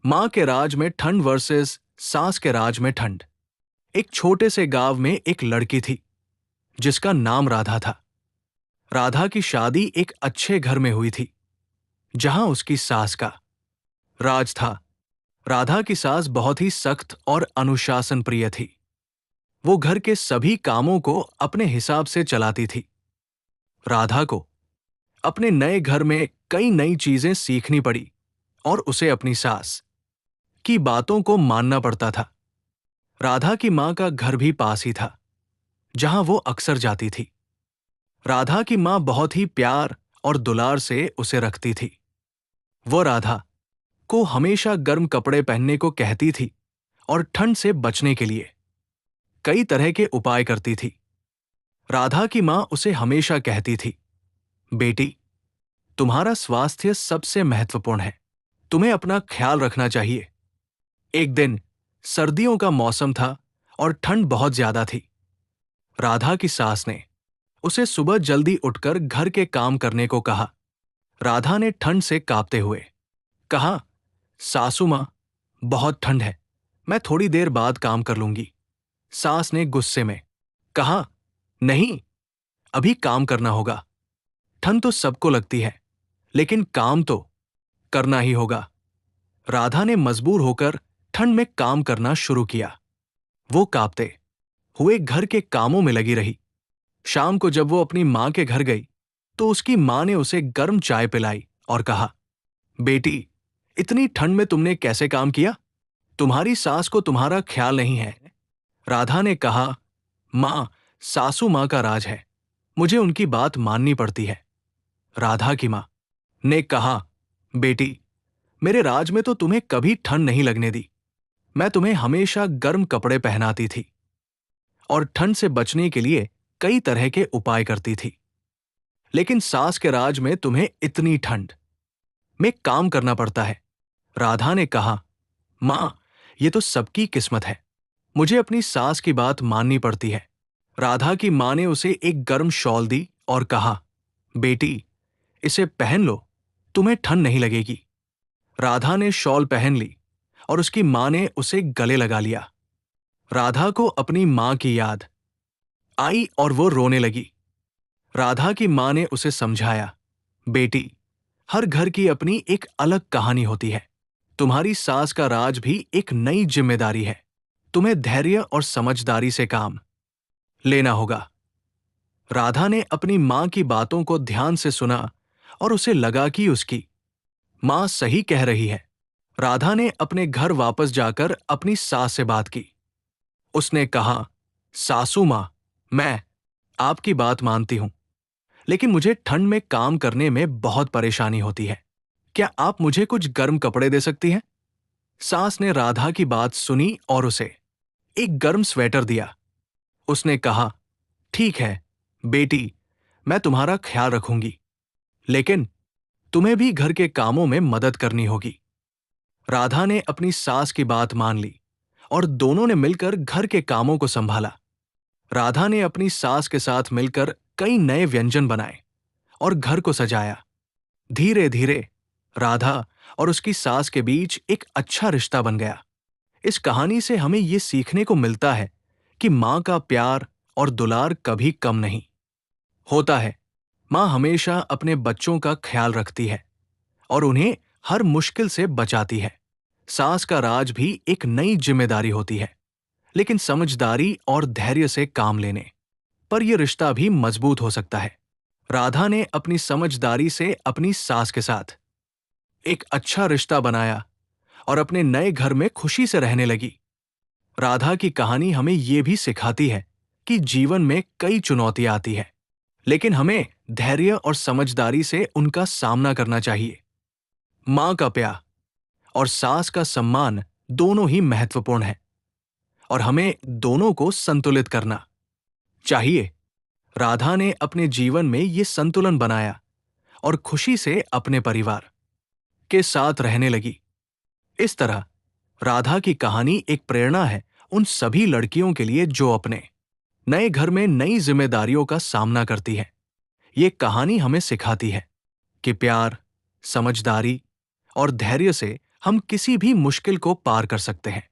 माँ के राज में ठंड वर्सेस सास के राज में ठंड। एक छोटे से गांव में एक लड़की थी जिसका नाम राधा था। राधा की शादी एक अच्छे घर में हुई थी जहां उसकी सास का राज था। राधा की सास बहुत ही सख्त और अनुशासन प्रिय थी। वो घर के सभी कामों को अपने हिसाब से चलाती थी। राधा को अपने नए घर में कई नई चीजें सीखनी पड़ी और उसे अपनी सास की बातों को मानना पड़ता था। राधा की मां का घर भी पास ही था जहां वो अक्सर जाती थी। राधा की मां बहुत ही प्यार और दुलार से उसे रखती थी। वो राधा को हमेशा गर्म कपड़े पहनने को कहती थी और ठंड से बचने के लिए कई तरह के उपाय करती थी। राधा की मां उसे हमेशा कहती थी, बेटी, तुम्हारा स्वास्थ्य सबसे महत्वपूर्ण है। तुम्हें अपना ख्याल रखना चाहिए। एक दिन सर्दियों का मौसम था और ठंड बहुत ज्यादा थी। राधा की सास ने उसे सुबह जल्दी उठकर घर के काम करने को कहा। राधा ने ठंड से कांपते हुए कहा, सासू मां, बहुत ठंड है, मैं थोड़ी देर बाद काम कर लूंगी। सास ने गुस्से में कहा, नहीं, अभी काम करना होगा। ठंड तो सबको लगती है, लेकिन काम तो करना ही होगा। राधा ने मजबूर होकर ठंड में काम करना शुरू किया। वो कांपते हुए घर के कामों में लगी रही। शाम को जब वो अपनी मां के घर गई तो उसकी मां ने उसे गर्म चाय पिलाई और कहा, बेटी, इतनी ठंड में तुमने कैसे काम किया? तुम्हारी सास को तुम्हारा ख्याल नहीं है। राधा ने कहा, मां, सासू मां का राज है, मुझे उनकी बात माननी पड़ती है। राधा की मां ने कहा, बेटी, मेरे राज में तो तुम्हें कभी ठंड नहीं लगने दी। मैं तुम्हें हमेशा गर्म कपड़े पहनाती थी और ठंड से बचने के लिए कई तरह के उपाय करती थी। लेकिन सास के राज में तुम्हें इतनी ठंड में काम करना पड़ता है। राधा ने कहा, मां, ये तो सबकी किस्मत है, मुझे अपनी सास की बात माननी पड़ती है। राधा की मां ने उसे एक गर्म शॉल दी और कहा, बेटी, इसे पहन लो, तुम्हें ठंड नहीं लगेगी। राधा ने शॉल पहन ली और उसकी मां ने उसे गले लगा लिया। राधा को अपनी मां की याद आई और वो रोने लगी। राधा की मां ने उसे समझाया, बेटी, हर घर की अपनी एक अलग कहानी होती है। तुम्हारी सास का राज भी एक नई जिम्मेदारी है। तुम्हें धैर्य और समझदारी से काम लेना होगा। राधा ने अपनी मां की बातों को ध्यान से सुना और उसे लगा कि उसकी मां सही कह रही है। राधा ने अपने घर वापस जाकर अपनी सास से बात की। उसने कहा, सासू मां, मैं आपकी बात मानती हूं, लेकिन मुझे ठंड में काम करने में बहुत परेशानी होती है। क्या आप मुझे कुछ गर्म कपड़े दे सकती हैं? सास ने राधा की बात सुनी और उसे एक गर्म स्वेटर दिया। उसने कहा, ठीक है बेटी, मैं तुम्हारा ख्याल रखूंगी, लेकिन तुम्हें भी घर के कामों में मदद करनी होगी। राधा ने अपनी सास की बात मान ली और दोनों ने मिलकर घर के कामों को संभाला। राधा ने अपनी सास के साथ मिलकर कई नए व्यंजन बनाए और घर को सजाया। धीरे धीरे राधा और उसकी सास के बीच एक अच्छा रिश्ता बन गया। इस कहानी से हमें ये सीखने को मिलता है कि मां का प्यार और दुलार कभी कम नहीं होता है। मां हमेशा अपने बच्चों का ख्याल रखती है और उन्हें हर मुश्किल से बचाती है। सास का राज भी एक नई जिम्मेदारी होती है, लेकिन समझदारी और धैर्य से काम लेने पर यह रिश्ता भी मजबूत हो सकता है। राधा ने अपनी समझदारी से अपनी सास के साथ एक अच्छा रिश्ता बनाया और अपने नए घर में खुशी से रहने लगी। राधा की कहानी हमें यह भी सिखाती है कि जीवन में कई चुनौतियां आती है, लेकिन हमें धैर्य और समझदारी से उनका सामना करना चाहिए। मां का प्यार और सास का सम्मान दोनों ही महत्वपूर्ण है और हमें दोनों को संतुलित करना चाहिए। राधा ने अपने जीवन में ये संतुलन बनाया और खुशी से अपने परिवार के साथ रहने लगी। इस तरह राधा की कहानी एक प्रेरणा है उन सभी लड़कियों के लिए जो अपने नए घर में नई जिम्मेदारियों का सामना करती है। ये कहानी हमें सिखाती है कि प्यार, समझदारी और धैर्य से हम किसी भी मुश्किल को पार कर सकते हैं।